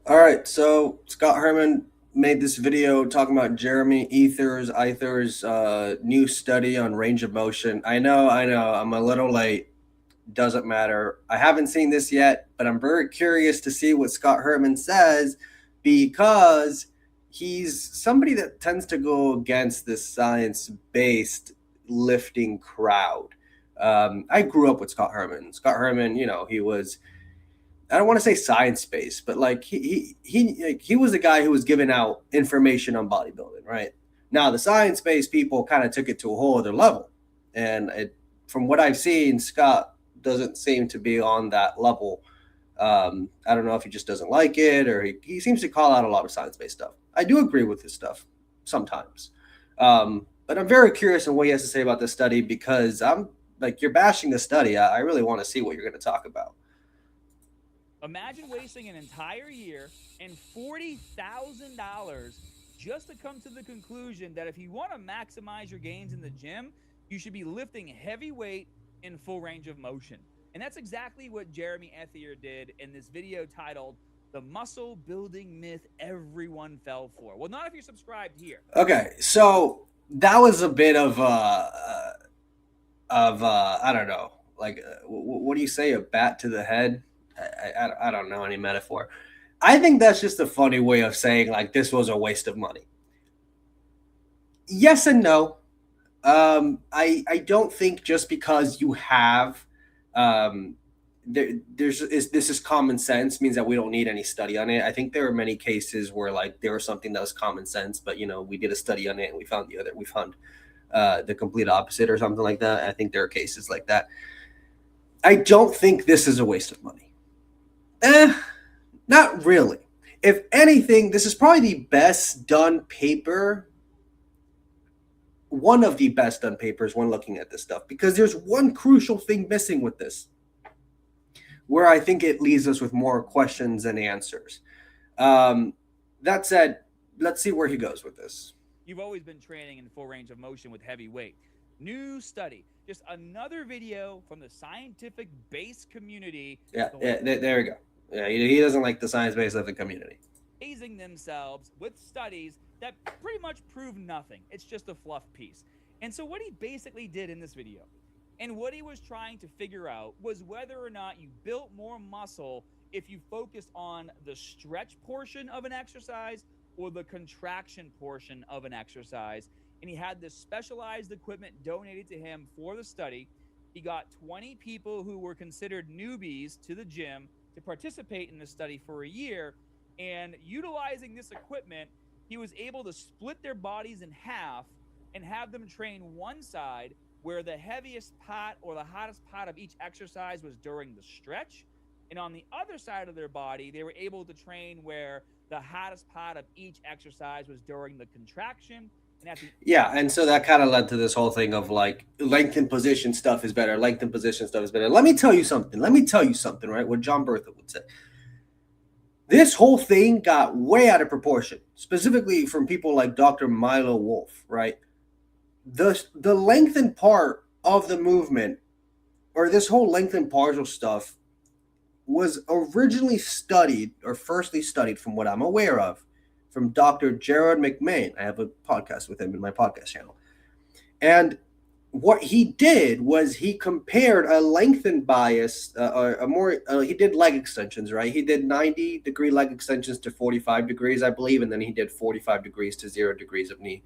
All right, so Scott Herman made this video talking about Jeremy Either's new study on range of motion. I know, I'm a little late. Doesn't matter. I haven't seen this yet, but I'm very curious to see what Scott Herman says because he's somebody that tends to go against this science-based lifting crowd. I grew up with Scott Herman. Scott Herman, he was, I don't want to say science based, but like he was the guy who was giving out information on bodybuilding, right? Now the science based people kind of took it to a whole other level, and from what I've seen, Scott doesn't seem to be on that level. I don't know if he just doesn't like it, or he seems to call out a lot of science based stuff. I do agree with his stuff sometimes, but I'm very curious on what he has to say about this study because I'm like, you're bashing the study. I really want to see what you're going to talk about. Imagine wasting an entire year and $40,000 just to come to the conclusion that if you want to maximize your gains in the gym, you should be lifting heavy weight in full range of motion. And that's exactly what Jeremy Ethier did in this video titled The Muscle Building Myth Everyone Fell For. Well, not if you're subscribed here. Okay, so that was a bit of I don't know, like what do you say, a bat to the head? I don't know any metaphor. I think that's just a funny way of saying like this was a waste of money. Yes and no. I don't think just because you have this is common sense means that we don't need any study on it. I think there are many cases where like there was something that was common sense, but we did a study on it and we found the complete opposite or something like that. I think there are cases like that. I don't think this is a waste of money. Not really. If anything, this is probably the best done paper, one of the best done papers when looking at this stuff, because there's one crucial thing missing with this, where I think it leaves us with more questions than answers. That said, let's see where he goes with this. You've always been training in full range of motion with heavy weight. New study. Just another video from the scientific base community. Yeah, there we go. Yeah, he doesn't like the science-based lifting community. Raising themselves with studies that pretty much prove nothing. It's just a fluff piece. And so what he basically did in this video, and what he was trying to figure out, was whether or not you built more muscle if you focused on the stretch portion of an exercise or the contraction portion of an exercise. And he had this specialized equipment donated to him for the study. He got 20 people who were considered newbies to the gym to participate in the study for a year. And utilizing this equipment, he was able to split their bodies in half and have them train one side where the heaviest part or the hottest part of each exercise was during the stretch. And on the other side of their body, they were able to train where the hottest part of each exercise was during the contraction. Yeah, and so that kind of led to this whole thing of like length and position stuff is better. Length and position stuff is better. Let me tell you something. Right? What John Bertha would say. This whole thing got way out of proportion, specifically from people like Dr. Milo Wolf, right? The lengthened part of the movement, or this whole lengthened partial stuff, was originally studied, or firstly studied from what I'm aware of, from Dr. Jared McMahon. I have a podcast with him in my podcast channel. And what he did was he compared a lengthened bias, he did leg extensions, right? He did 90-degree leg extensions to 45 degrees, I believe, and then he did 45 degrees to 0 degrees of knee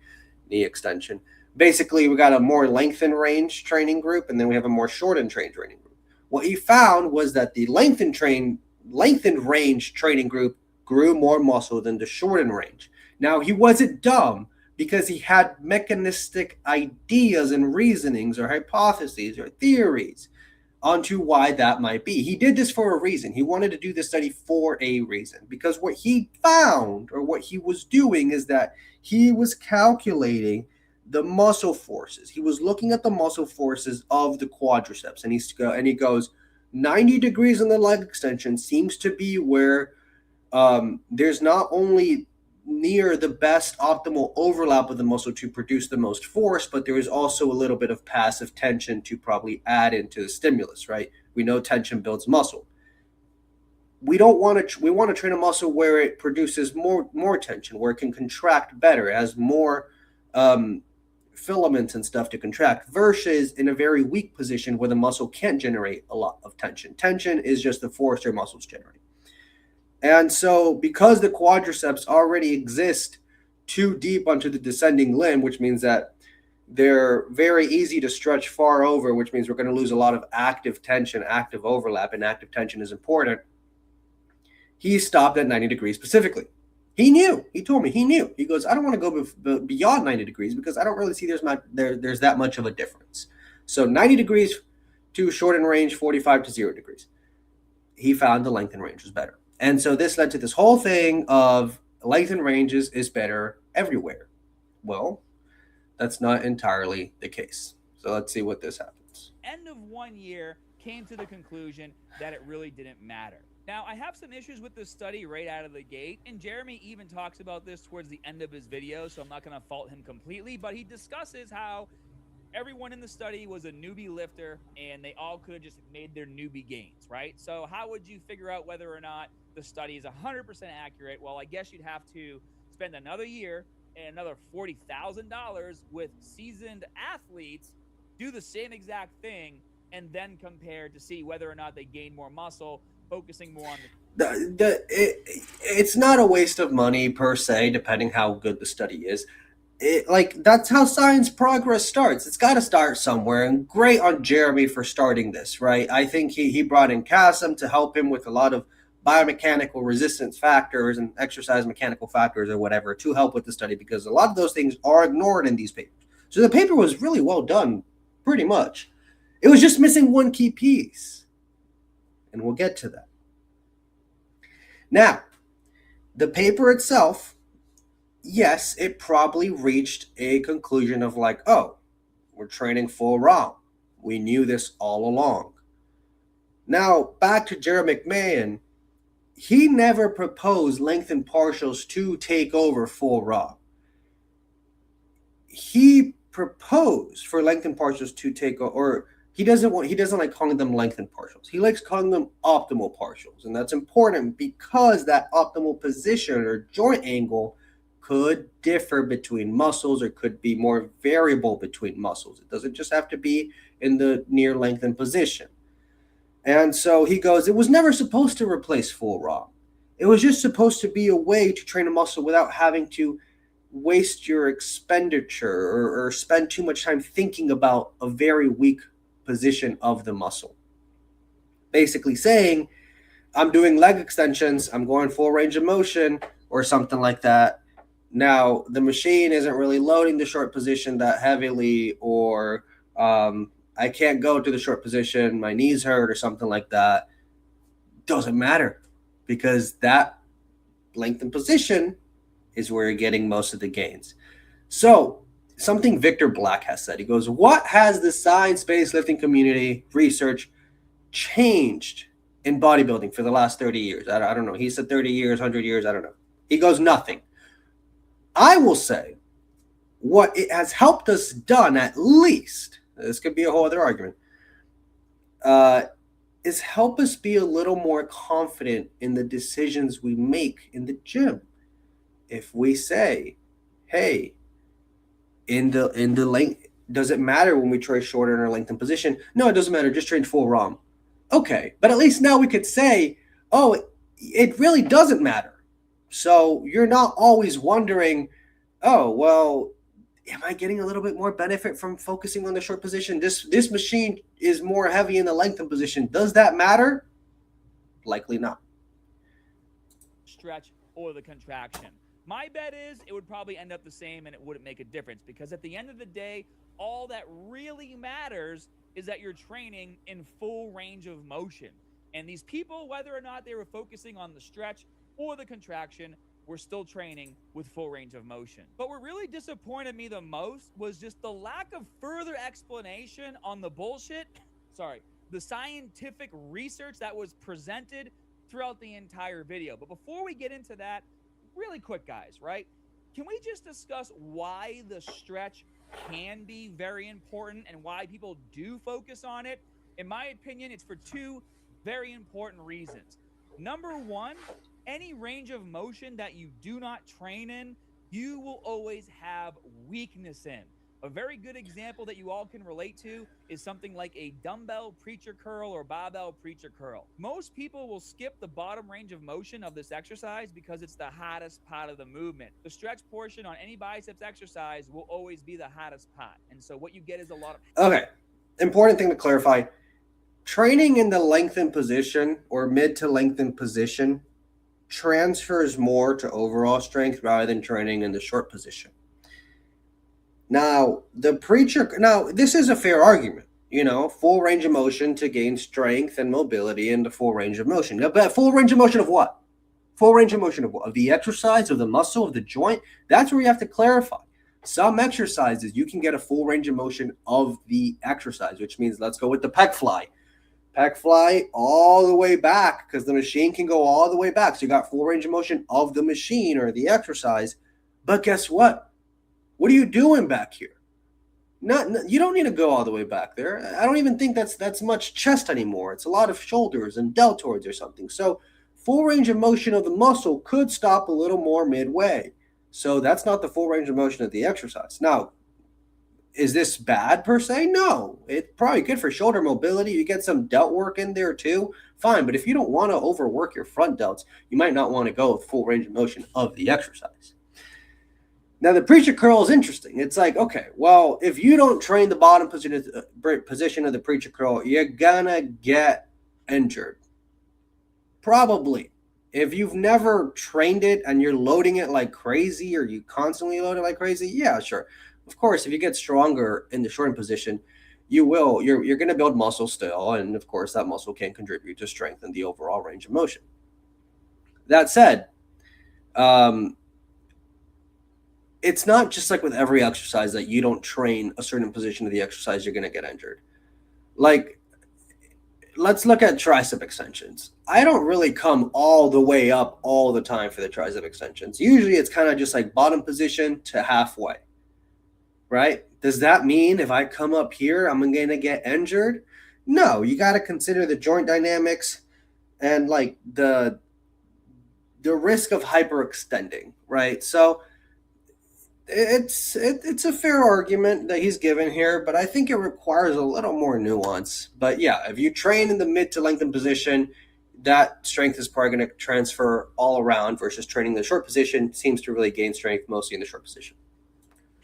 extension. Basically, we got a more lengthened range training group, and then we have a more shortened training group. What he found was that the lengthened range training group grew more muscle than the shortened range. Now, he wasn't dumb because he had mechanistic ideas and reasonings or hypotheses or theories onto why that might be. He did this for a reason. He wanted to do this study for a reason, because what he found, or what he was doing, is that he was calculating the muscle forces. He was looking at the muscle forces of the quadriceps, and he goes, 90 degrees in the leg extension seems to be where there's not only near the best optimal overlap of the muscle to produce the most force, but there is also a little bit of passive tension to probably add into the stimulus, right? We know tension builds muscle. we don't want to we want to train a muscle where it produces more tension, where it can contract better, it has more um, filaments and stuff to contract, versus in a very weak position where the muscle can't generate a lot of tension. Tension is just the force your muscles generate. And so, because the quadriceps already exist too deep onto the descending limb, which means that they're very easy to stretch far over, which means we're going to lose a lot of active tension, active overlap, and active tension is important. He stopped at 90 degrees specifically. He knew. He told me he knew. He goes, I don't want to go beyond 90 degrees because I don't really see there's that much of a difference. So 90 degrees to short and range, 45 to 0 degrees. He found the length and range was better. And so this led to this whole thing of length and ranges is better everywhere. Well, that's not entirely the case. So let's see what this happens. End of 1 year, came to the conclusion that it really didn't matter. Now, I have some issues with this study right out of the gate, and Jeremy even talks about this towards the end of his video, so I'm not going to fault him completely, but he discusses how everyone in the study was a newbie lifter, and they all could have just made their newbie gains, right? So how would you figure out whether or not the study is 100% accurate? Well, I guess you'd have to spend another year and another $40,000 with seasoned athletes, do the same exact thing, and then compare to see whether or not they gain more muscle, focusing more on it's not a waste of money per se, depending how good the study is. That's how science progress starts. It's got to start somewhere, and great on Jeremy for starting this, right? I think he brought in Kassem to help him with a lot of biomechanical resistance factors and exercise mechanical factors or whatever to help with the study, because a lot of those things are ignored in these papers. So the paper was really well done, pretty much. It was just missing one key piece, and we'll get to that. Now, the paper itself, yes, it probably reached a conclusion of like, oh, we're training full ROM. We knew this all along. Now, back to Jared McMahon, he never proposed lengthened partials to take over full ROM. He proposed for lengthened partials to take over, or he doesn't like calling them lengthened partials. He likes calling them optimal partials. And that's important because that optimal position or joint angle could differ between muscles or could be more variable between muscles. It doesn't just have to be in the near lengthened position. And so he goes, it was never supposed to replace full ROM. It was just supposed to be a way to train a muscle without having to waste your expenditure or spend too much time thinking about a very weak position of the muscle. Basically saying, I'm doing leg extensions, I'm going full range of motion or something like that. Now, the machine isn't really loading the short position that heavily, or I can't go to the short position, my knees hurt or something like that. Doesn't matter, because that lengthened position is where you're getting most of the gains. So, something Victor Black has said, he goes, what has the science-based lifting community research changed in bodybuilding for the last 30 years? I don't know. He said 30 years, 100 years, I don't know. He goes, nothing. I will say what it has helped us done, at least, this could be a whole other argument, is help us be a little more confident in the decisions we make in the gym. If we say, hey, in the length, does it matter when we train shorter in our lengthened position? No, it doesn't matter. Just train full ROM. Okay, but at least now we could say, oh, it really doesn't matter. So you're not always wondering, oh, well, am I getting a little bit more benefit from focusing on the short position? This machine is more heavy in the lengthened position. Does that matter? Likely not. Stretch or the contraction. My bet is it would probably end up the same and it wouldn't make a difference, because at the end of the day, all that really matters is that you're training in full range of motion. And these people, whether or not they were focusing on the stretch or the contraction, were still training with full range of motion. But what really disappointed me the most was just the lack of further explanation on the the scientific research that was presented throughout the entire video. But before we get into that, really quick, guys, right? Can we just discuss why the stretch can be very important and why people do focus on it? In my opinion, it's for two very important reasons. Number one, any range of motion that you do not train in, you will always have weakness in. A very good example that you all can relate to is something like a dumbbell preacher curl or barbell preacher curl. Most people will skip the bottom range of motion of this exercise because it's the hottest part of the movement. The stretch portion on any biceps exercise will always be the hottest part. And so what you get is a lot of... Okay. Important thing to clarify. Training in the lengthened position or mid to lengthened position transfers more to overall strength rather than training in the short position. Now, this is a fair argument, full range of motion to gain strength and mobility in the full range of motion. But full range of motion of what? Full range of motion of what? Of the exercise, of the muscle, of the joint? That's where you have to clarify. Some exercises, you can get a full range of motion of the exercise, which means let's go with the pec fly. Pec fly all the way back because the machine can go all the way back. So you got full range of motion of the machine or the exercise. But guess what? What are you doing back here? You don't need to go all the way back there. I don't even think that's much chest anymore. It's a lot of shoulders and deltoids or something. So full range of motion of the muscle could stop a little more midway. So that's not the full range of motion of the exercise. Now, is this bad per se? No. It's probably good for shoulder mobility. You get some delt work in there too. Fine. But if you don't want to overwork your front delts, you might not want to go with full range of motion of the exercise. Now, the preacher curl is interesting. It's like, okay, well, if you don't train the bottom position of the preacher curl, you're going to get injured. Probably. If you've never trained it and you're loading it like crazy or you constantly load it like crazy, yeah, sure. Of course, if you get stronger in the shortened position, you're going to build muscle still. And, of course, that muscle can contribute to strengthen the overall range of motion. That said, it's not just like with every exercise that you don't train a certain position of the exercise, you're going to get injured. Like, let's look at tricep extensions. I don't really come all the way up all the time for the tricep extensions. Usually it's kind of just like bottom position to halfway, right? Does that mean if I come up here, I'm going to get injured? No, you got to consider the joint dynamics and like the risk of hyperextending, right? So it's a fair argument that he's given here, but I think it requires a little more nuance. But yeah, if you train in the mid to lengthened position, that strength is probably going to transfer all around versus training in the short position seems to really gain strength mostly in the short position.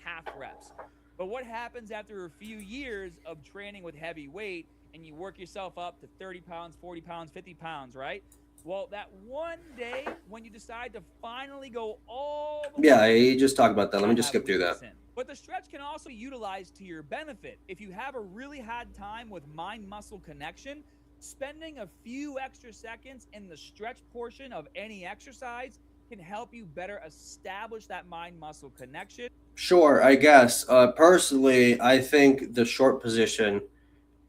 Half reps. But what happens after a few years of training with heavy weight and you work yourself up to 30 pounds, 40 pounds, 50 pounds, right? Well, that one day when you decide to finally go all the way... Yeah, you just talked about that. Let me just skip through that. But the stretch can also be utilized to your benefit. If you have a really hard time with mind-muscle connection, spending a few extra seconds in the stretch portion of any exercise can help you better establish that mind-muscle connection. Sure, I guess. Personally, I think the short position,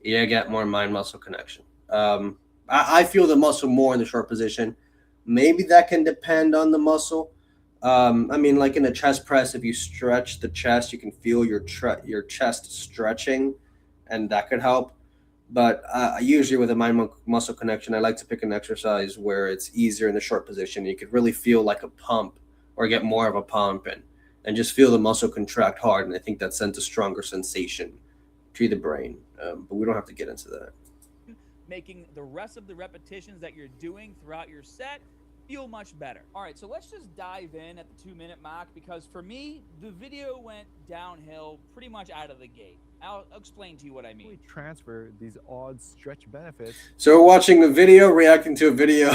you get more mind-muscle connection. I feel the muscle more in the short position. Maybe that can depend on the muscle. I mean, like in a chest press, if you stretch the chest, you can feel your chest stretching, and that could help. But usually with a mind-muscle connection, I like to pick an exercise where it's easier in the short position. You could really feel like a pump or get more of a pump and just feel the muscle contract hard. And I think that sends a stronger sensation to the brain. But we don't have to get into that. Making the rest of the repetitions that you're doing throughout your set feel much better. All right, so let's just dive in at the 2-minute mark because for me, the video went downhill pretty much out of the gate. I'll explain to you what I mean. We transfer these odd stretch benefits. So we're watching a video, reacting to a video.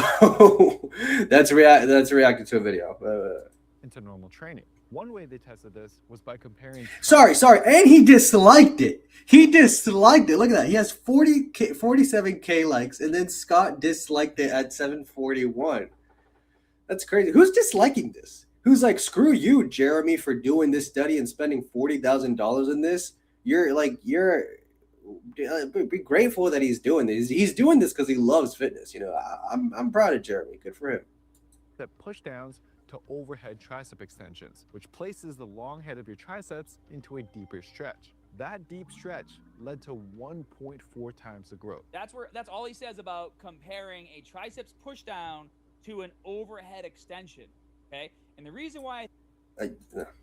that's reacting to a video. Into normal training. One way they tested this was by comparing... Sorry. And he disliked it. Look at that. He has 47K likes, and then Scott disliked it at 741. That's crazy. Who's disliking this? Who's like, screw you, Jeremy, for doing this study and spending $40,000 in this? Be grateful that he's doing this. He's doing this because he loves fitness. I'm proud of Jeremy. Good for him. That push downs to overhead tricep extensions, which places the long head of your triceps into a deeper stretch. That deep stretch led to 1.4 times the growth. That's all he says about comparing a triceps push down to an overhead extension. Okay, and the reason why I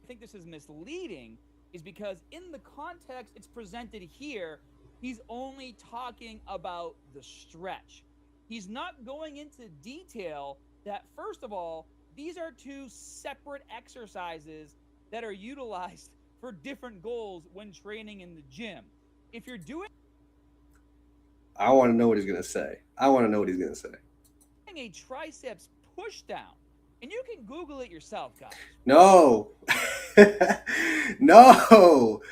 think this is misleading is because in the context it's presented here, he's only talking about the stretch. He's not going into detail that, first of all, these are two separate exercises that are utilized for different goals when training in the gym. If you're doing I want to know what he's going to say. a triceps push down, and you can Google it yourself, guys. No. No.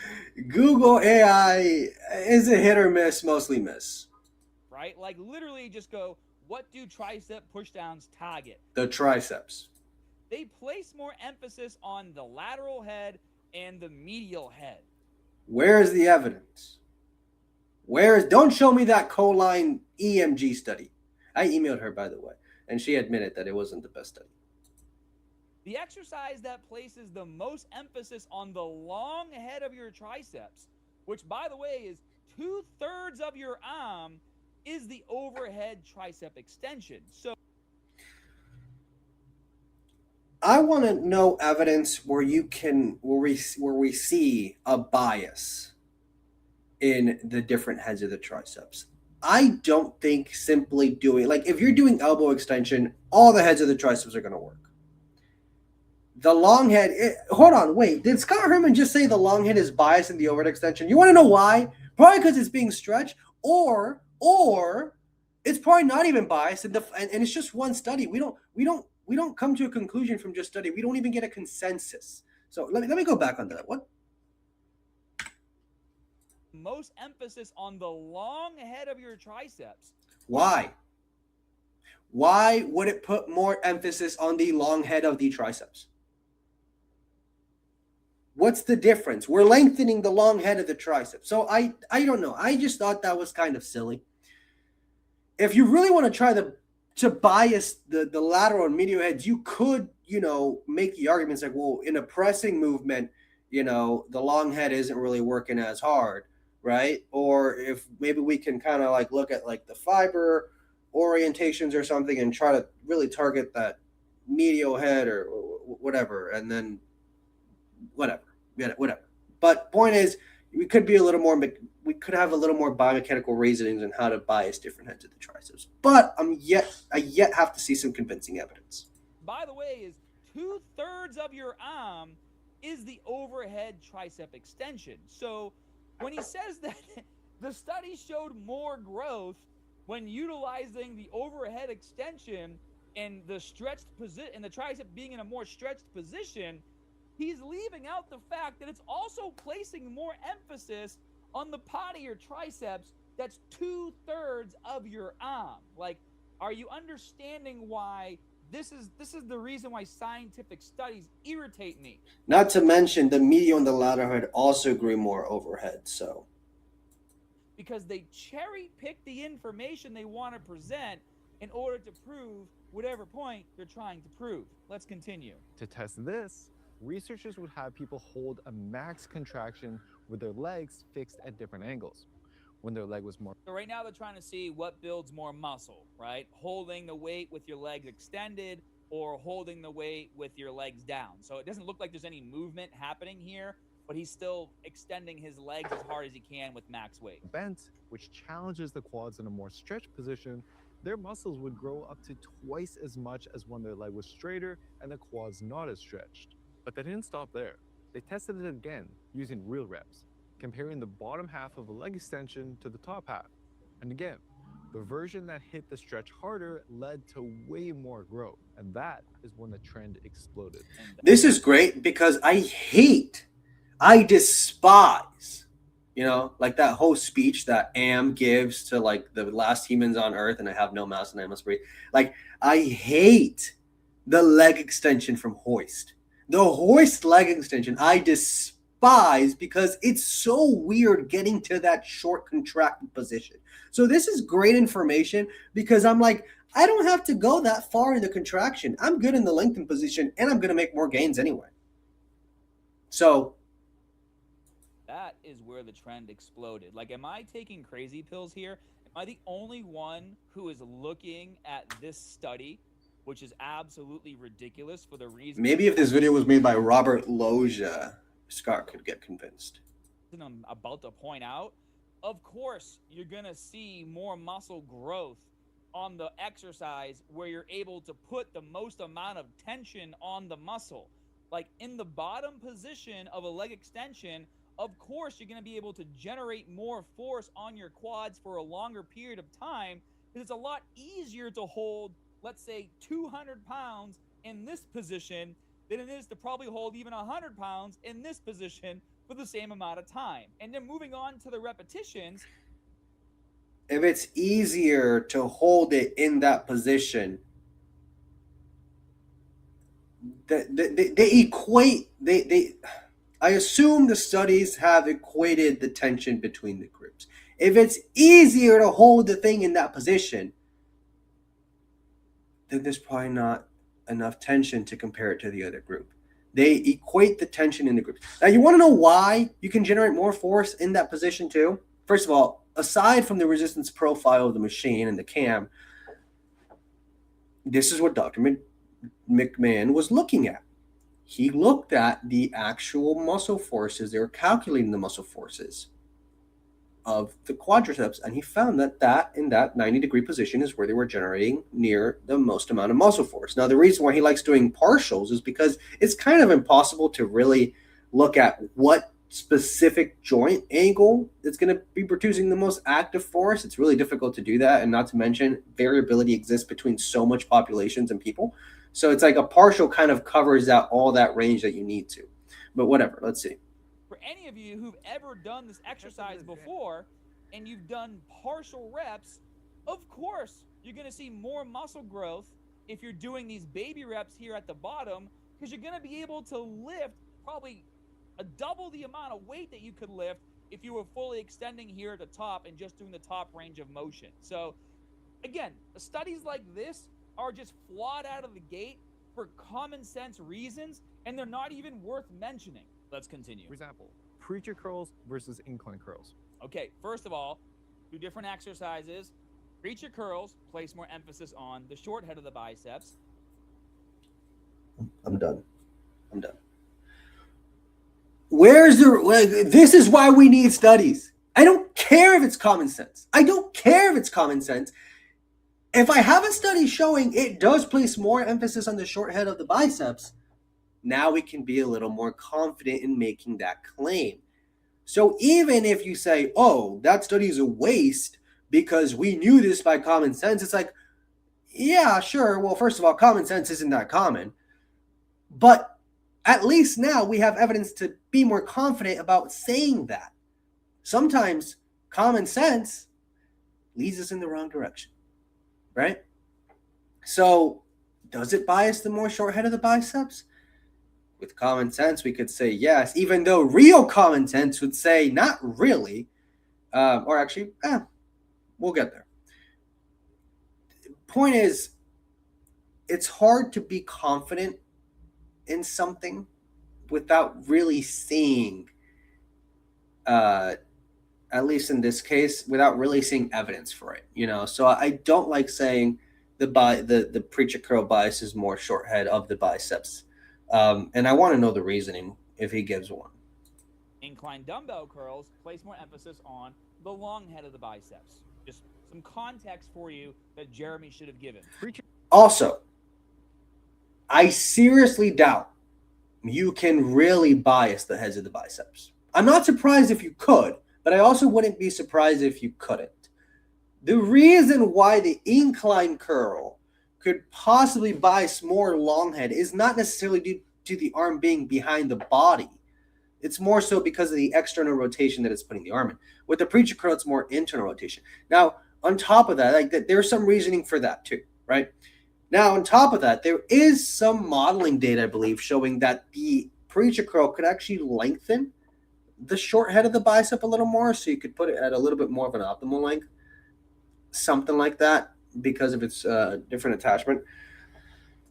Google AI is a hit or miss, mostly miss. Right? Like literally just go, what do tricep push downs target? The triceps. They place more emphasis on the lateral head and the medial head. Where is the evidence? Don't show me that Choline EMG study. I emailed her, by the way, and she admitted that it wasn't the best study. The exercise that places the most emphasis on the long head of your triceps, which by the way is 2/3 of your arm, is the overhead tricep extension. So I want to know evidence where we see a bias in the different heads of the triceps. I don't think simply doing, like, if you're doing elbow extension, all the heads of the triceps are going to work. The long head, hold on, wait. Did Scott Herman just say the long head is biased in the overhead extension? You want to know why? Probably because it's being stretched, or it's probably not even biased, and it's just one study. We don't come to a conclusion from just study. We don't even get a consensus. So let me go back on that. What? Most emphasis on the long head of your triceps. Why? Why would it put more emphasis on the long head of the triceps? What's the difference? We're lengthening the long head of the tricep. So I don't know. I just thought that was kind of silly. If you really want to try to bias the lateral and medial heads, you could, make the arguments like, well, in a pressing movement, the long head isn't really working as hard, right? Or if maybe we can kind of like look at like the fiber orientations or something and try to really target that medial head or whatever, and then whatever. But point is, we could have a little more biomechanical reasonings on how to bias different heads of the triceps. But I yet have to see some convincing evidence. By the way, is 2/3 of your arm is the overhead tricep extension. So when he says that the study showed more growth when utilizing the overhead extension and the stretched position and the tricep being in a more stretched position, he's leaving out the fact that it's also placing more emphasis on the part of your triceps that's 2/3 of your arm. Like, are you understanding why this is the reason why scientific studies irritate me? Not to mention the medial and the lateral head also grew more overhead, so. Because they cherry pick the information they want to present in order to prove whatever point they're trying to prove. Let's continue. To test this, researchers would have people hold a max contraction with their legs fixed at different angles. When their leg was more. So right now they're trying to see what builds more muscle, right? Holding the weight with your legs extended or holding the weight with your legs down. So it doesn't look like there's any movement happening here, but he's still extending his legs as hard as he can with max weight. Bent, which challenges the quads in a more stretched position, their muscles would grow up to twice as much as when their leg was straighter and the quads not as stretched. But they didn't stop there. They tested it again using real reps, comparing the bottom half of a leg extension to the top half. And again, the version that hit the stretch harder led to way more growth. And that is when the trend exploded. This is great because I despise, like that whole speech that Am gives to like the last humans on earth and I have no mouth and I must breathe. Like, I hate the leg extension from Hoist. The Hoist leg extension, I despise because it's so weird getting to that short contracted position. So this is great information because I'm like, I don't have to go that far in the contraction. I'm good in the lengthened position and I'm going to make more gains anyway. So that is where the trend exploded. Like, am I taking crazy pills here? Am I the only one who is looking at this study, which is absolutely ridiculous for the reason Maybe if this video was made by Robert Loggia, Scott could get convinced. I'm about to point out? Of course, you're going to see more muscle growth on the exercise where you're able to put the most amount of tension on the muscle. Like in the bottom position of a leg extension, of course, you're going to be able to generate more force on your quads for a longer period of time because it's a lot easier to hold, let's say, 200 pounds in this position than it is to probably hold even 100 pounds in this position for the same amount of time. And then moving on to the repetitions. If it's easier to hold it in that position, I assume the studies have equated the tension between the groups. If it's easier to hold the thing in that position, then there's probably not enough tension to compare it to the other group. They equate the tension in the group. Now, you want to know why you can generate more force in that position too? First of all, aside from the resistance profile of the machine and the cam, this is what Dr. McMahon was looking at. He looked at the actual muscle forces. They were calculating the muscle forces of the quadriceps, and he found that in that 90-degree position is where they were generating near the most amount of muscle force. Now, the reason why he likes doing partials is because it's kind of impossible to really look at what specific joint angle that's going to be producing the most active force. It's really difficult to do that, and not to mention variability exists between so much populations and people. So it's like a partial kind of covers out all that range that you need to. But whatever, let's see. For any of you who've ever done this exercise before and you've done partial reps, of course you're going to see more muscle growth if you're doing these baby reps here at the bottom, because you're going to be able to lift probably a double the amount of weight that you could lift if you were fully extending here at the top and just doing the top range of motion. So again, studies like this are just flawed out of the gate for common sense reasons, and they're not even worth mentioning. Let's continue. For example, preacher curls versus incline curls. Okay, first of all, two different exercises. Preacher curls place more emphasis on the short head of the biceps. I'm done. This is why we need studies. I don't care if it's common sense. If I have a study showing it does place more emphasis on the short head of the biceps, now we can be a little more confident in making that claim. So even if you say, oh, that study is a waste because we knew this by common sense, it's like, yeah, sure. Well, first of all, common sense isn't that common. But at least now we have evidence to be more confident about saying that. Sometimes common sense leads us in the wrong direction, right? So does it bias the more short head of the biceps? With common sense, we could say yes, even though real common sense would say not really. We'll get there. Point is, it's hard to be confident in something without really seeing, at least in this case, without really seeing evidence for it. So I don't like saying the preacher curl bias is more short head of the biceps. And I want to know the reasoning if he gives one. Incline dumbbell curls place more emphasis on the long head of the biceps. Just some context for you that Jeremy should have given. Also, I seriously doubt you can really bias the heads of the biceps. I'm not surprised if you could, but I also wouldn't be surprised if you couldn't. The reason why the incline curl could possibly bias more long head is not necessarily due to the arm being behind the body. It's more so because of the external rotation that it's putting the arm in. With the preacher curl, it's more internal rotation. Now, on top of that, there's some reasoning for that too, right? Now, on top of that, there is some modeling data, I believe, showing that the preacher curl could actually lengthen the short head of the bicep a little more, so you could put it at a little bit more of an optimal length, something like that, because of its different attachment.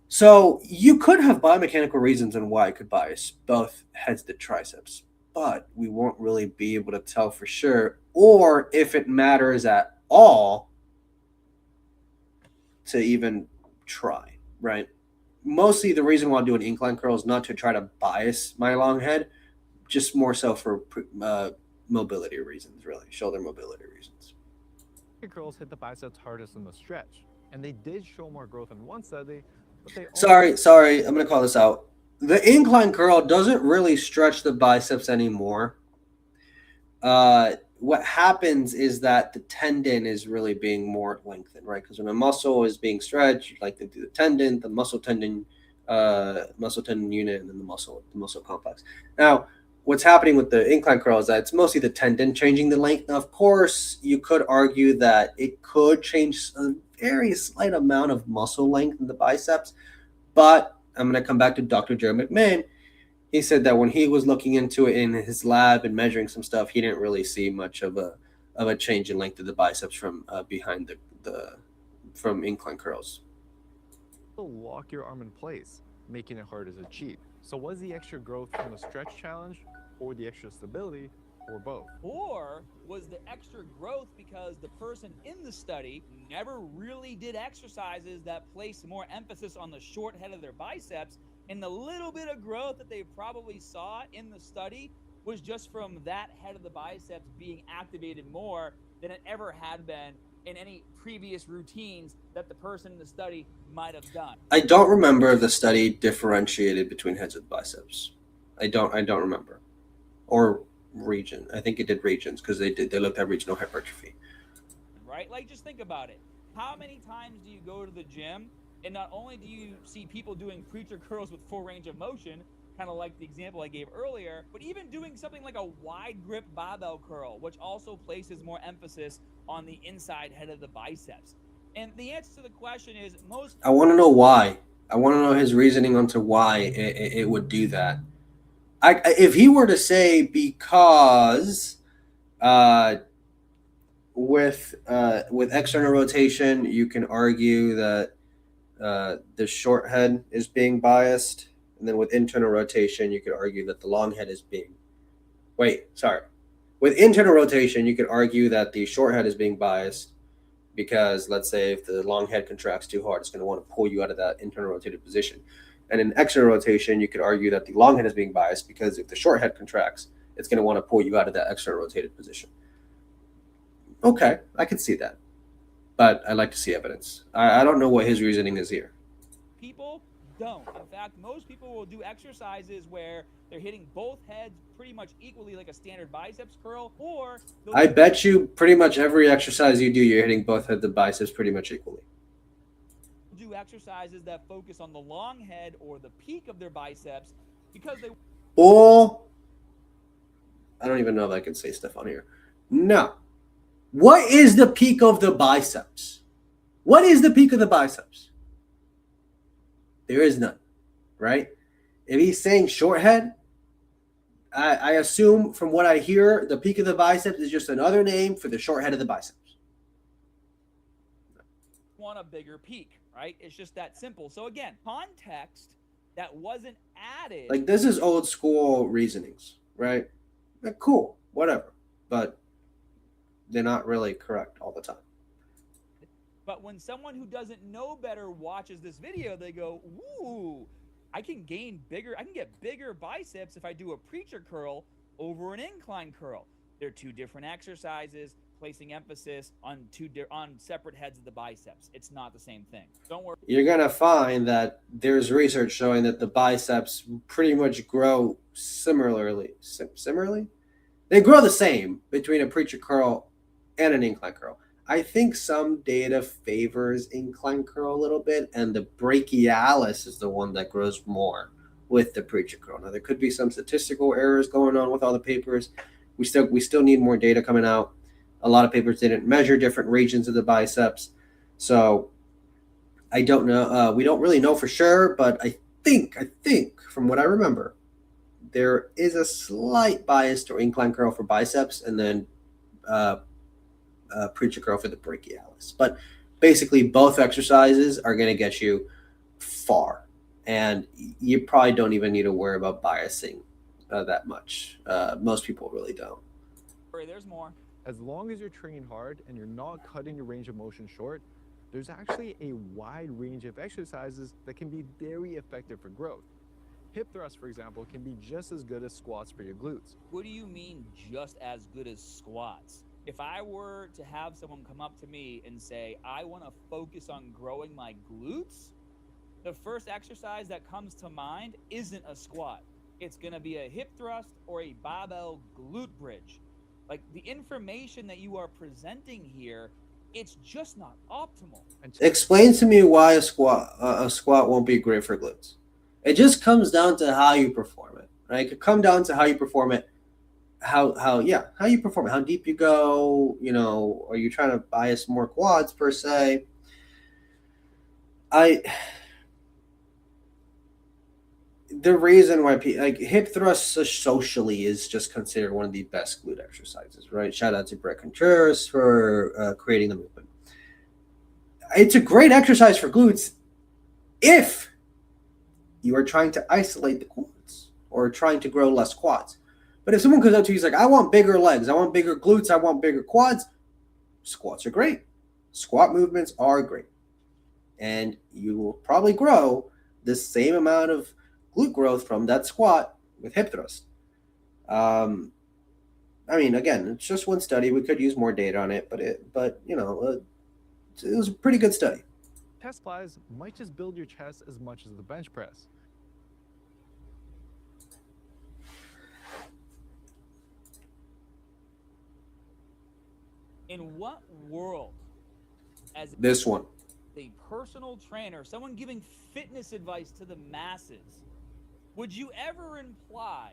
So you could have biomechanical reasons on why it could bias both heads of the triceps. but we won't really be able to tell for sure, or if it matters at all to even try, right? Mostly the reason why I do an incline curl is not to try to bias my long head, just more so for mobility reasons, really, shoulder mobility reasons. Curls hit the biceps hardest in the stretch, and they did show more growth in one study, but they Sorry, I'm gonna call this out. The incline curl doesn't really stretch the biceps anymore. What happens is that the tendon is really being more lengthened, right? Because when a muscle is being stretched, you like to do the tendon, the muscle tendon unit, and then the muscle complex. Now, what's happening with the incline curl is that it's mostly the tendon changing the length. Now, of course, you could argue that it could change a very slight amount of muscle length in the biceps, but I'm going to come back to Dr. Joe McMahon. He said that when he was looking into it in his lab and measuring some stuff, he didn't really see much of a change in length of the biceps from behind from incline curls. lock your arm in place, making it harder to achieve. So was the extra growth from the stretch challenge, or the extra stability, or both? Or was the extra growth because the person in the study never really did exercises that place more emphasis on the short head of their biceps, and the little bit of growth that they probably saw in the study was just from that head of the biceps being activated more than it ever had been in any previous routines that the person in the study might have done. I don't remember if the study differentiated between heads of biceps. I don't remember. Or region. I think it did regions because they looked at regional hypertrophy. Right? Like, just think about it. How many times do you go to the gym and not only do you see people doing preacher curls with full range of motion, kind of like the example I gave earlier, but even doing something like a wide grip barbell curl, which also places more emphasis on the inside head of the biceps. And the answer to the question is I want to know why. I want to know his reasoning onto why it would do that. If he were to say because with external rotation, you can argue that the short head is being biased, and then with internal rotation, you could argue that the long head is being. With internal rotation, you could argue that the short head is being biased because, let's say, if the long head contracts too hard, it's going to want to pull you out of that internal rotated position. And in external rotation, you could argue that the long head is being biased because if the short head contracts, it's going to want to pull you out of that external rotated position. Okay, I can see that. But I'd like to see evidence. I don't know what his reasoning is here. People don't. In fact, most people will do exercises where they're hitting both heads pretty much equally like a standard biceps curl, or I bet you pretty much every exercise you do, you're hitting both heads of biceps pretty much equally. Do exercises that focus on the long head or the peak of their biceps because they. Or I don't even know if I can say stuff on here. No. What is the peak of the biceps? What is the peak of the biceps? There is none, right? If he's saying short head, I assume from what I hear, the peak of the biceps is just another name for the short head of the biceps. Want a bigger peak, right? It's just that simple. So again, context that wasn't added. Like, this is old school reasonings, right? Like, cool, whatever. But they're not really correct all the time. But when someone who doesn't know better watches this video, they go, ooh, I can get bigger biceps if I do a preacher curl over an incline curl. They're two different exercises, placing emphasis on separate heads of the biceps. It's not the same thing. Don't worry. You're going to find that there's research showing that the biceps pretty much grow similarly. Similarly? They grow the same between a preacher curl and an incline curl. I think some data favors incline curl a little bit, and the brachialis is the one that grows more with the preacher curl. Now, there could be some statistical errors going on with all the papers. We still need more data coming out. A lot of papers didn't measure different regions of the biceps. So I don't know. We don't really know for sure, but I think from what I remember, there is a slight bias to incline curl for biceps and then preacher curl for the brachialis. But basically, both exercises are going to get you far. And you probably don't even need to worry about biasing that much. Most people really don't. There's more. As long as you're training hard and you're not cutting your range of motion short, there's actually a wide range of exercises that can be very effective for growth. Hip thrusts, for example, can be just as good as squats for your glutes. What do you mean just as good as squats? If I were to have someone come up to me and say, I want to focus on growing my glutes, the first exercise that comes to mind isn't a squat. It's going to be a hip thrust or a barbell glute bridge. Like, the information that you are presenting here, it's just not optimal. Explain to me why a squat won't be great for glutes. It just comes down to how you perform it, right? It could come down to how you perform it, how you perform it, how deep you go. You know, are you trying to bias more quads per se? The reason why like hip thrusts socially is just considered one of the best glute exercises, right? Shout out to Brett Contreras for creating the movement. It's a great exercise for glutes if you are trying to isolate the quads or trying to grow less quads. But if someone comes up to you, he's like, I want bigger legs, I want bigger glutes, I want bigger quads, squats are great. Squat movements are great. And you will probably grow the same amount of glute growth from that squat with hip thrust. I mean, again, it's just one study. We could use more data on it, but you know, it was a pretty good study. Chest flies might just build your chest as much as the bench press. In what world, as this one, a personal trainer, someone giving fitness advice to the masses, would you ever imply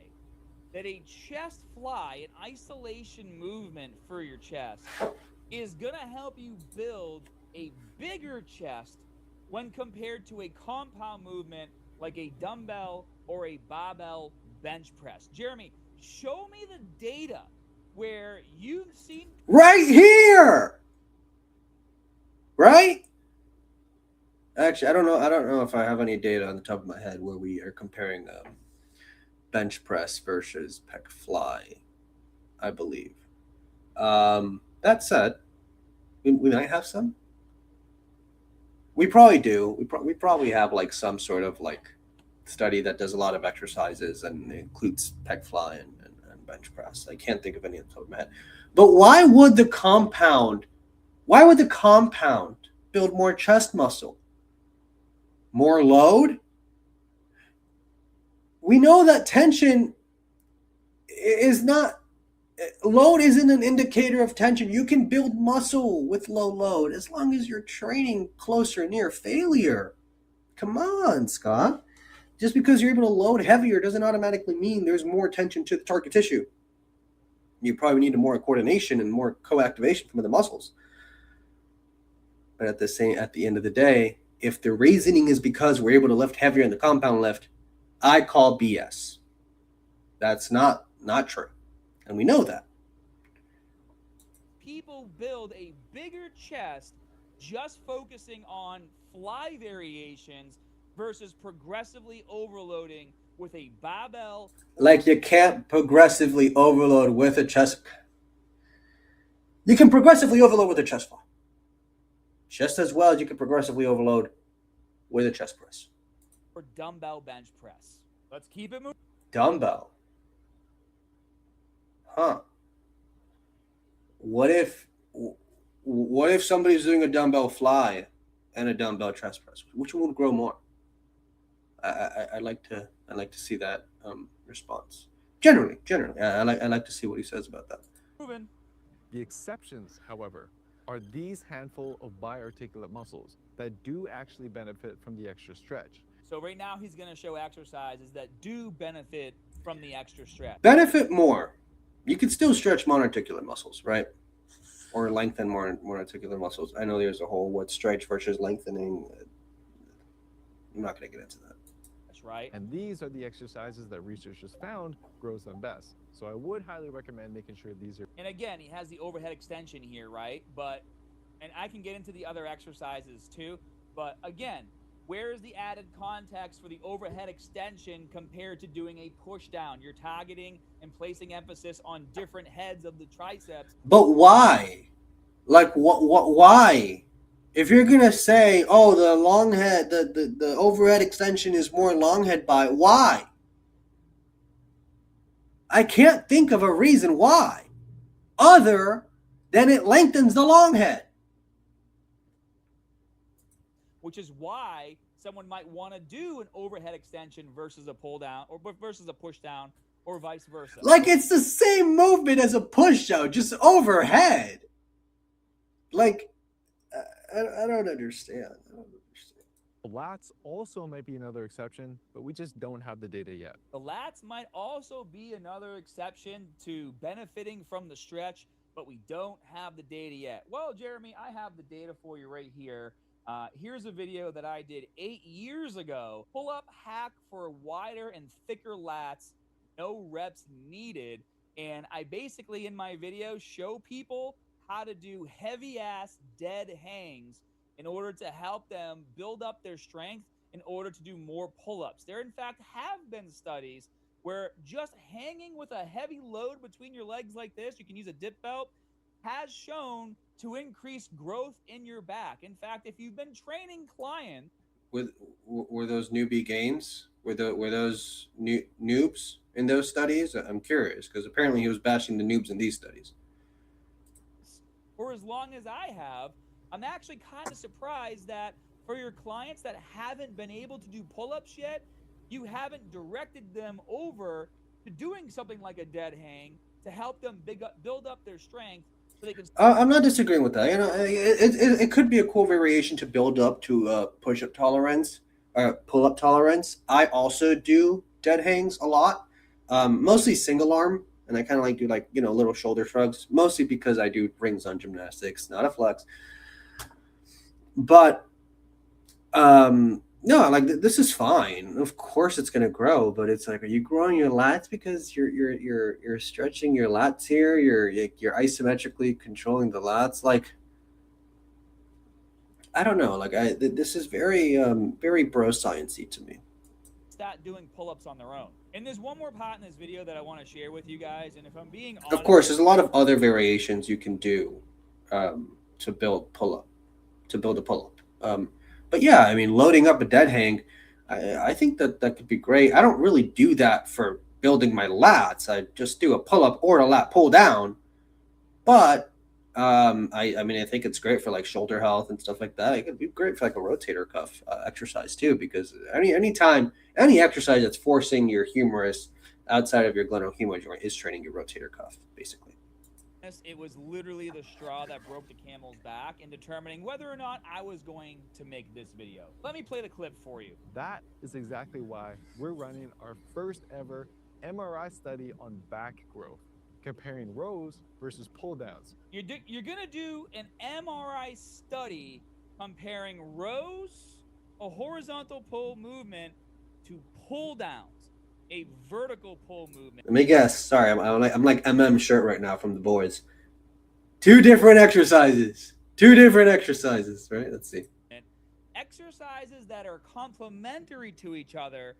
that a chest fly, an isolation movement for your chest, is going to help you build a bigger chest when compared to a compound movement like a dumbbell or a barbell bench press? Jeremy, show me the data where you've seen right here, right? Actually, I don't know if I have any data on the top of my head where we are comparing bench press versus pec fly, I believe. That said, we might have some. We probably do. We probably have like some sort of like study that does a lot of exercises and includes pec fly and bench press. I can't think of any on the top of my head. But why would the compound build more chest muscle? More load? We know that tension is not, load isn't an indicator of tension. You can build muscle with low load as long as you're training close or near failure. Come on, Scott. Just because you're able to load heavier doesn't automatically mean there's more tension to the target tissue. You probably need more coordination and more co-activation from the muscles. But at the end of the day, if the reasoning is because we're able to lift heavier in the compound lift, I call BS. That's not true. And we know that. People build a bigger chest just focusing on fly variations versus progressively overloading with a barbell. Like, you can't progressively overload with a chest. You can progressively overload with a chest fly, just as well as you can progressively overload with a chest press. Or dumbbell bench press. Let's keep it moving. Dumbbell. Huh. What if somebody's doing a dumbbell fly and a dumbbell chest press? Which one would grow more? I like to see that response. Generally, I like to see what he says about that. Moving. The exceptions, however, are these handful of biarticulate muscles that do actually benefit from the extra stretch. So right now he's going to show exercises that do benefit from the extra stretch. Benefit more. You can still stretch monoarticular muscles, right? Or lengthen monoarticular muscles. I know there's a whole what stretch versus lengthening. I'm not going to get into that. That's right. And these are the exercises that researchers found grows them best. So I would highly recommend making sure these are. And again, he has the overhead extension here, right? And I can get into the other exercises too. But again, Where's the added context for the overhead extension compared to doing a push down? You're targeting and placing emphasis on different heads of the triceps. But why? Like what why? If you're gonna say, oh, the long head, the overhead extension is more long head by, why? I can't think of a reason why, other than it lengthens the long head. Which is why someone might want to do an overhead extension versus a pull down or versus a push down or vice versa. Like it's the same movement as a push down, just overhead. Like, I don't understand. The lats also might be another exception, but we just don't have the data yet. The lats might also be another exception to benefiting from the stretch, but we don't have the data yet. Well, Jeremy, I have the data for you right here. Here's a video that I did 8 years ago. Pull up hack for wider and thicker lats, no reps needed. And I basically in my video show people how to do heavy ass dead hangs in order to help them build up their strength in order to do more pull-ups. There in fact have been studies where just hanging with a heavy load between your legs like this, you can use a dip belt, has shown to increase growth in your back. In fact, if you've been training clients, were those newbie gains? Were those noobs in those studies? I'm curious because apparently he was bashing the noobs in these studies. for as long as I have, I'm actually kind of surprised that for your clients that haven't been able to do pull-ups yet, you haven't directed them over to doing something like a dead hang to help them build up their strength. So they can. I'm not disagreeing with that. You know, it could be a cool variation to build up to push-up tolerance or pull-up tolerance. I also do dead hangs a lot, mostly single arm, and I kind of like do little shoulder shrugs, mostly because I do rings on gymnastics, not a flex. But no, like this is fine. Of course, it's gonna grow, but it's like, are you growing your lats because you're stretching your lats here? You're isometrically controlling the lats. Like, I don't know. Like, this is very very bro sciencey to me. Start doing pull-ups on their own. And there's one more part in this video that I want to share with you guys. And if I'm being honest, Of course, there's a lot of other variations you can do to build a pull-up. But yeah, I mean, loading up a dead hang, I think that could be great. I don't really do that for building my lats. I just do a pull-up or a lat pull down. But I mean, I think it's great for like shoulder health and stuff like that. It could be great for like a rotator cuff exercise too, because any exercise that's forcing your humerus outside of your glenohumeral joint is training your rotator cuff, basically. it was literally the straw that broke the camel's back in determining whether or not I was going to make this video. Let me play the clip for you. That is exactly why we're running our first ever MRI study on back growth, comparing rows versus pull downs. You're gonna do an MRI study comparing rows, a horizontal pull movement, to pull downs, a vertical pull movement. Let me guess. Sorry, I'm like shirt right now from the boys. Two different exercises, right? Let's see. Exercises that are complementary to each other,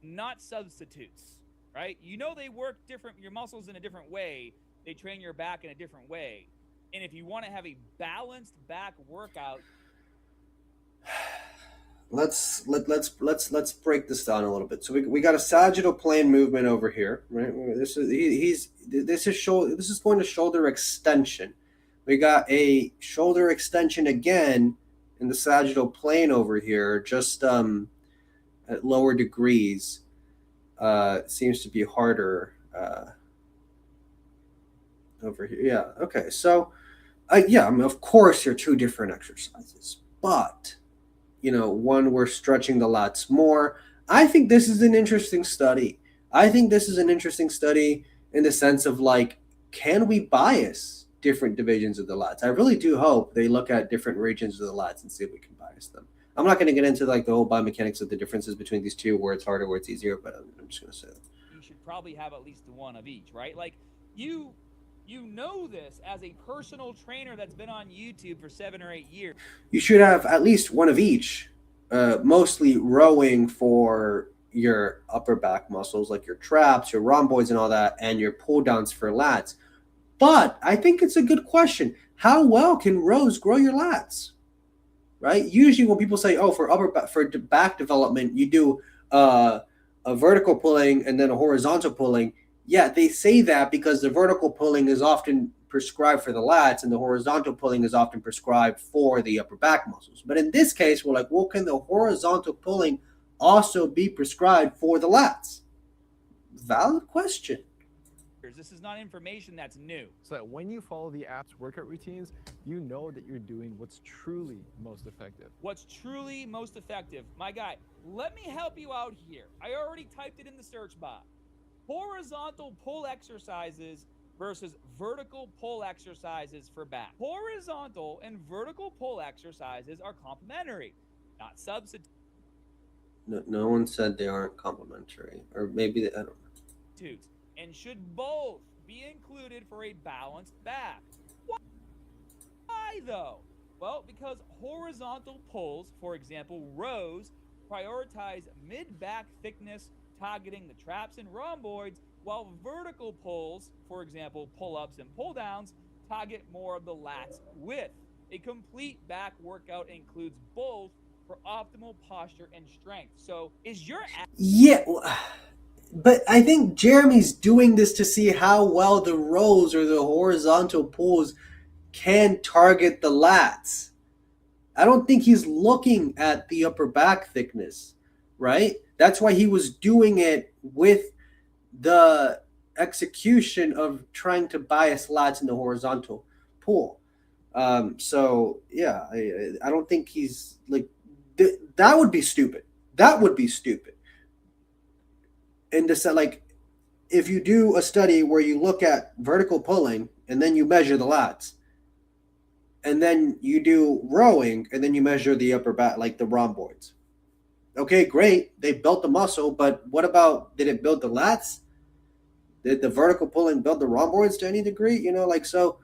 not substitutes, right? You know they work different, your muscles in a different way. They train your back in a different way. And if you want to have a balanced back workout, Let's break this down a little bit. So we got a sagittal plane movement over here, right? This is going to shoulder extension. We got a shoulder extension again in the sagittal plane over here, just at lower degrees. Seems to be harder over here. Yeah. Okay. So, yeah. I mean, of course, they're two different exercises, but one, we're stretching the lats more. I think this is an interesting study. in the sense of like, can we bias different divisions of the lats? I really do hope they look at different regions of the lats and see if we can bias them. I'm not going to get into like the whole biomechanics of the differences between these two, where it's harder, where it's easier, but I'm just going to say that. You should probably have at least one of each, right? Like you know this as a personal trainer that's been on YouTube for 7 or 8 years. You should have at least one of each, mostly rowing for your upper back muscles, like your traps, your rhomboids, and all that, and your pull downs for lats. But I think it's a good question. How well can rows grow your lats? Right? Usually, when people say, "Oh, for back development, you do a vertical pulling and then a horizontal pulling," yeah, they say that because the vertical pulling is often prescribed for the lats and the horizontal pulling is often prescribed for the upper back muscles. But in this case, we're like, well, can the horizontal pulling also be prescribed for the lats? Valid question. This is not information that's new. So that when you follow the app's workout routines, you know that you're doing what's truly most effective. What's truly most effective? My guy, let me help you out here. I already typed it in the search bar. Horizontal pull exercises versus vertical pull exercises for back. Horizontal and vertical pull exercises are complementary, not substitutes. No one said they aren't complementary, or maybe I don't know. And should both be included for a balanced back. Why though? Well, because horizontal pulls, for example, rows, prioritize mid-back thickness, targeting the traps and rhomboids, while vertical pulls, for example, pull-ups and pull-downs, target more of the lats width. A complete back workout includes both for optimal posture and strength. So, is your Yeah, but I think Jeremy's doing this to see how well the rows or the horizontal pulls can target the lats. I don't think he's looking at the upper back thickness, right? That's why he was doing it with the execution of trying to bias lats in the horizontal pull. So yeah, I don't think he's like that would be stupid. That would be stupid. And to say like if you do a study where you look at vertical pulling and then you measure the lats, and then you do rowing and then you measure the upper back, like the rhomboids. Okay, great. They built the muscle, but what about, did it build the lats? Did the vertical pulling build the rhomboids to any degree? You know, like, so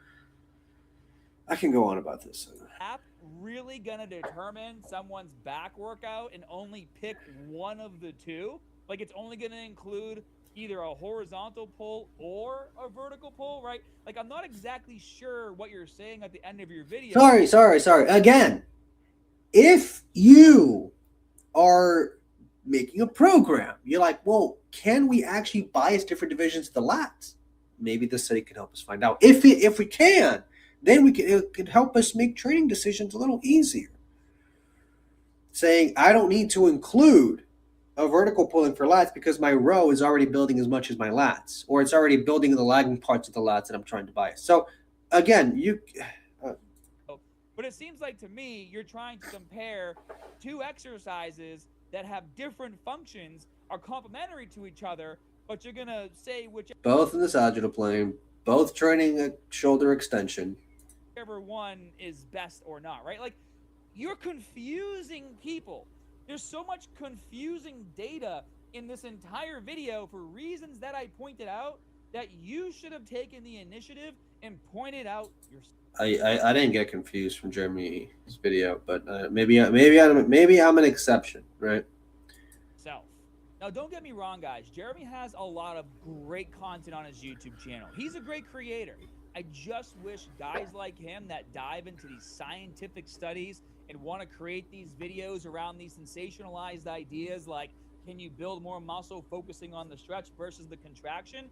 I can go on about this. app really gonna determine someone's back workout and only pick one of the two? Like it's only gonna include either a horizontal pull or a vertical pull, right? Like I'm not exactly sure what you're saying at the end of your video. Sorry. Again, if you are making a program, you're like, well, can we actually bias different divisions of the lats? Maybe the study can help us find out. If we can, then it could help us make training decisions a little easier. Saying I don't need to include a vertical pulling for lats because my row is already building as much as my lats, or it's already building the lagging parts of the lats that I'm trying to bias. So again, but it seems like to me you're trying to compare two exercises that have different functions, are complementary to each other, but you're gonna say both in the sagittal plane, both training a shoulder extension, whichever one is best or not, right? Like you're confusing people. There's so much confusing data in this entire video for reasons that I pointed out that you should have taken the initiative and pointed out yourself. I didn't get confused from Jeremy's video, but maybe I'm an exception, right? Now, don't get me wrong, guys. Jeremy has a lot of great content on his YouTube channel. He's a great creator. I just wish guys like him that dive into these scientific studies and want to create these videos around these sensationalized ideas like, can you build more muscle focusing on the stretch versus the contraction?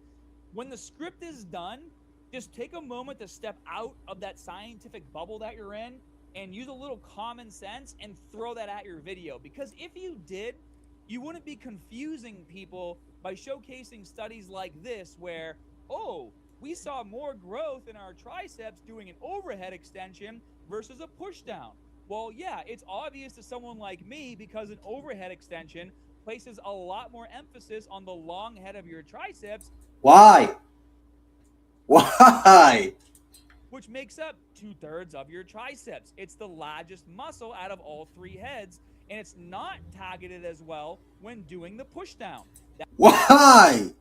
When the script is done, just take a moment to step out of that scientific bubble that you're in and use a little common sense and throw that at your video. Because if you did, you wouldn't be confusing people by showcasing studies like this where, oh, we saw more growth in our triceps doing an overhead extension versus a push down. Well, yeah, it's obvious to someone like me because an overhead extension places a lot more emphasis on the long head of your triceps. Why? Which makes up 2/3 of your triceps. It's the largest muscle out of all three heads, and it's not targeted as well when doing the push down. Why?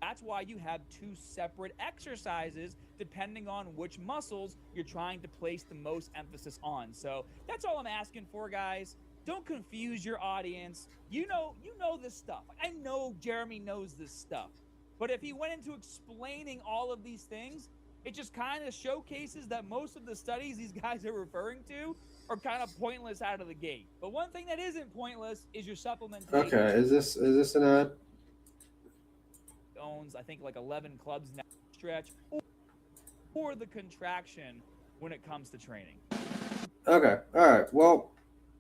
That's why you have two separate exercises depending on which muscles you're trying to place the most emphasis on. So that's all I'm asking for, guys. Don't confuse your audience. You know this stuff. I know Jeremy knows this stuff. But if he went into explaining all of these things, it just kind of showcases that most of the studies these guys are referring to are kind of pointless out of the gate. But one thing that isn't pointless is your supplementation. Okay, is this an ad? Owns, I think, like 11 clubs now stretch, or the contraction when it comes to training. Okay, all right. Well,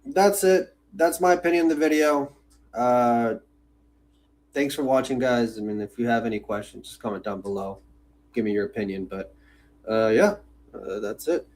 that's it. That's my opinion of the video. Thanks for watching, guys. I mean, if you have any questions, just comment down below. Give me your opinion. But yeah, that's it.